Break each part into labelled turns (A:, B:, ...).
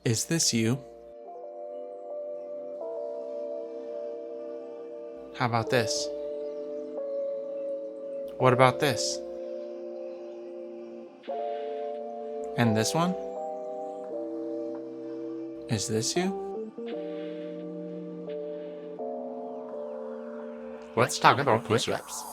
A: Is this you? How about this? What about this? And this one? Is this you?
B: Let's talk about push-ups.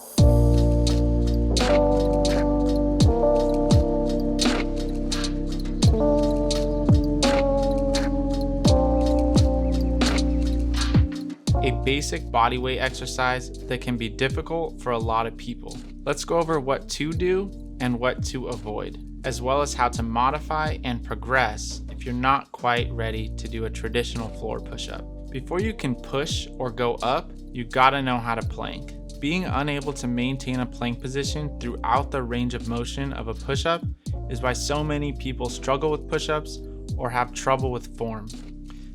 A: A basic bodyweight exercise that can be difficult for a lot of people. Let's go over what to do and what to avoid, as well as how to modify and progress if you're not quite ready to do a traditional floor push-up. Before you can push or go up, you gotta know how to plank. Being unable to maintain a plank position throughout the range of motion of a push-up is why so many people struggle with push-ups or have trouble with form.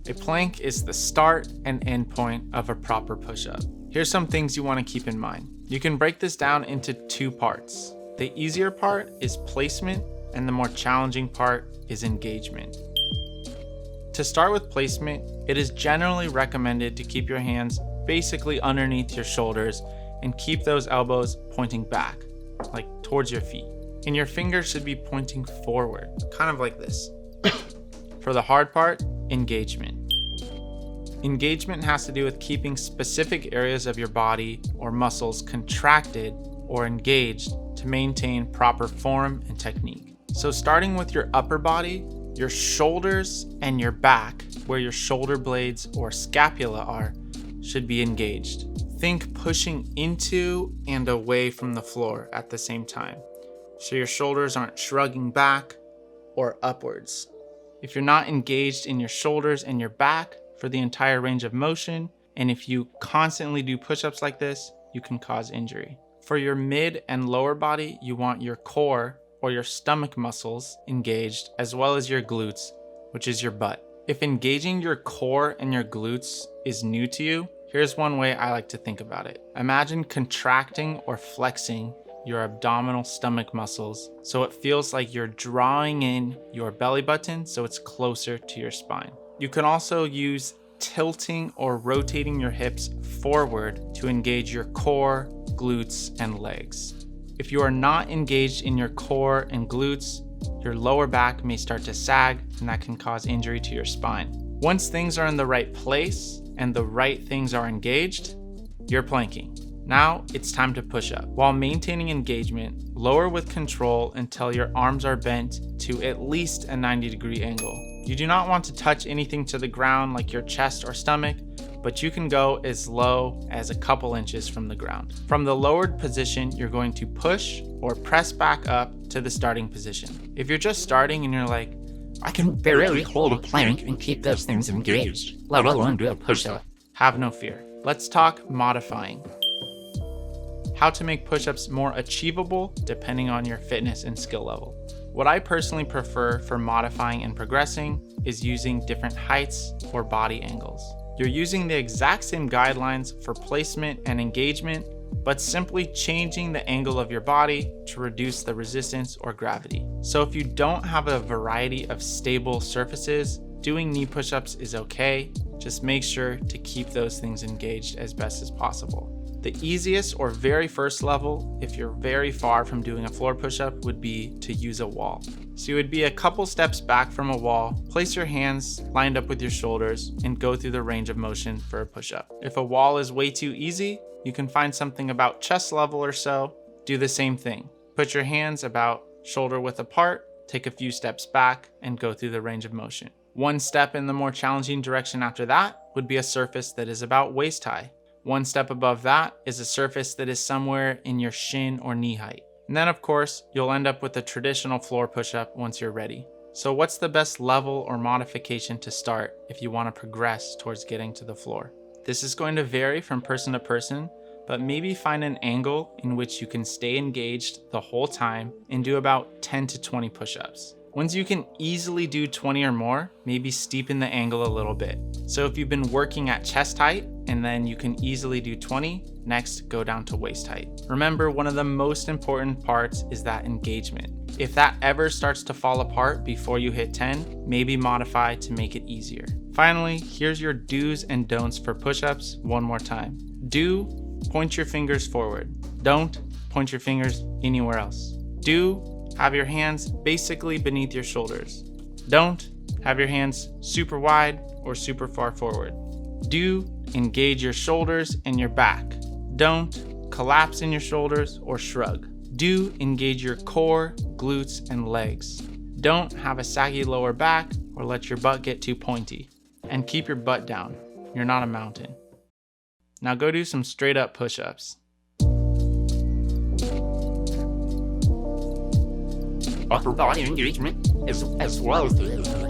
A: A plank is the start and end point of a proper push-up. Here's some things you want to keep in mind. You can break this down into two parts. The easier part is placement, and the more challenging part is engagement. To start with placement, it is generally recommended to keep your hands basically underneath your shoulders and keep those elbows pointing back, like towards your feet. And your fingers should be pointing forward, kind of like this. For the hard part, engagement. Engagement has to do with keeping specific areas of your body or muscles contracted or engaged to maintain proper form and technique. So starting with your upper body, your shoulders and your back, where your shoulder blades or scapula are, should be engaged. Think pushing into and away from the floor at the same time, so your shoulders aren't shrugging back or upwards. If you're not engaged in your shoulders and your back for the entire range of motion, and if you constantly do push-ups like this, you can cause injury. For your mid and lower body, you want your core or your stomach muscles engaged, as well as your glutes, which is your butt. If engaging your core and your glutes is new to you, here's one way I like to think about it. Imagine contracting or flexing your abdominal stomach muscles so it feels like you're drawing in your belly button so it's closer to your spine. You can also use tilting or rotating your hips forward to engage your core, glutes, and legs. If you are not engaged in your core and glutes, your lower back may start to sag, and that can cause injury to your spine. Once things are in the right place and the right things are engaged, you're planking. Now it's time to push up. While maintaining engagement, lower with control until your arms are bent to at least a 90-degree angle. You do not want to touch anything to the ground like your chest or stomach, but you can go as low as a couple inches from the ground. From the lowered position, you're going to push or press back up to the starting position. If you're just starting and you're like,
B: I can barely hold a plank and keep those things engaged, let alone do a push-up.
A: have no fear. Let's talk modifying. How to make push-ups more achievable depending on your fitness and skill level. What I personally prefer for modifying and progressing is using different heights or body angles. You're using the exact same guidelines for placement and engagement, but simply changing the angle of your body to reduce the resistance or gravity. So if you don't have a variety of stable surfaces, doing knee push-ups is okay. Just make sure to keep those things engaged as best as possible. The easiest or very first level, if you're very far from doing a floor push-up, would be to use a wall. So you would be a couple steps back from a wall, place your hands lined up with your shoulders, and go through the range of motion for a push-up. If a wall is way too easy, you can find something about chest level or so. Do the same thing. Put your hands about shoulder width apart, take a few steps back, and go through the range of motion. One step in the more challenging direction after that would be a surface that is about waist high. One step above that is a surface that is somewhere in your shin or knee height. And then of course, you'll end up with a traditional floor push-up once you're ready. So what's the best level or modification to start if you want to progress towards getting to the floor? This is going to vary from person to person, but maybe find an angle in which you can stay engaged the whole time and do about 10 to 20 push-ups. Once you can easily do 20 or more, maybe steepen the angle a little bit. So if you've been working at chest height and then you can easily do 20, next go down to waist height. Remember, one of the most important parts is that engagement. If that ever starts to fall apart before you hit 10, maybe modify to make it easier. Finally, here's your do's and don'ts for push-ups one more time. Do, point your fingers forward. Don't, point your fingers anywhere else. Do, have your hands basically beneath your shoulders. Don't, have your hands super wide or super far forward. Do, engage your shoulders and your back. Don't, collapse in your shoulders or shrug. Do, engage your core, glutes, and legs. Don't have a saggy lower back or let your butt get too pointy. And keep your butt down. You're not a mountain. Now go do some straight up push-ups.
B: Upper body engagement as well as the